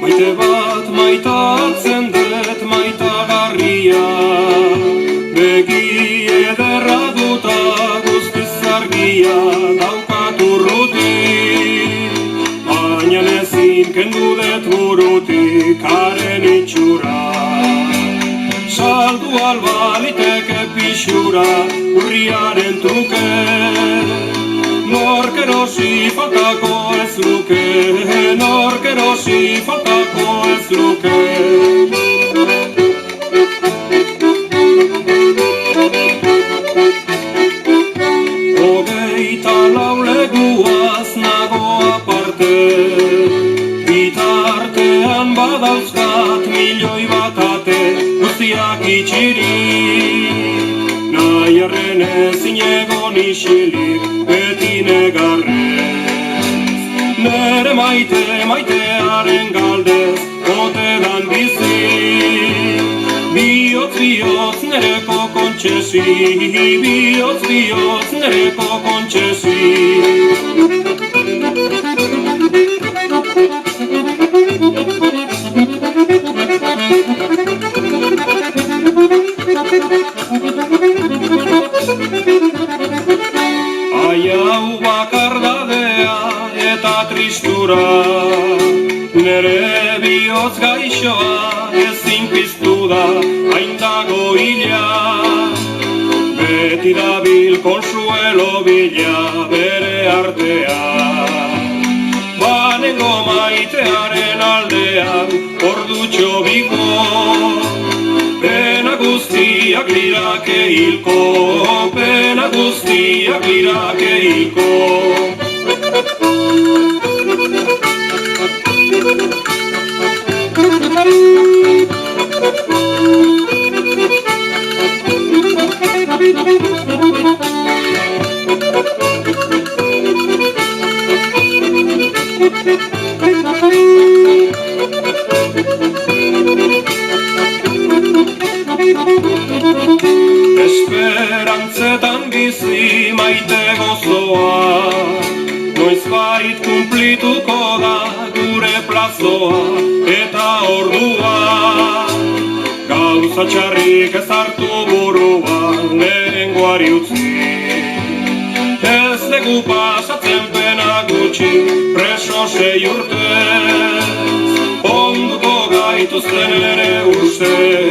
Maite bat maitatzen dut maitagarria, begi ederra duta guztiz argia daukat urrutik, baina ezin kendu dut burutik haren itxura. Saldu albaliteke pixura urriaren truke, nork erosi faltako ez luke, nork erosi faltako ez luke. Hogeita lau leguaz nago aparte, bitartean badauzkat milioi bat ate, guztiak itxirik, nahi arren ezin egon isilik, beti negarrez. Nere maite, maitearen galdez, otedan bizi, bihotz, bihotz nereko kontxesi, bihotz, bihotz nereko kontxesi. Hau bakardadea eta tristura, nere bihotz gaixoa ezin piztu da, hain dago hila, beti dabil konsuelo bila bere artea. Banengo maitearen aldean ordutxo biko, pena guztiak lirake hilko, pena guztiak lirake hilko. Esperantzetan bizi maite gozoa, noizbait kumplituko da gure plazoa eta ordua. Gauza txarrik ez hartu buruan lehengoari utzi, ez dugu pasatzen pena gutxi preso 6 urtez, onduko gaituzten ere ustez.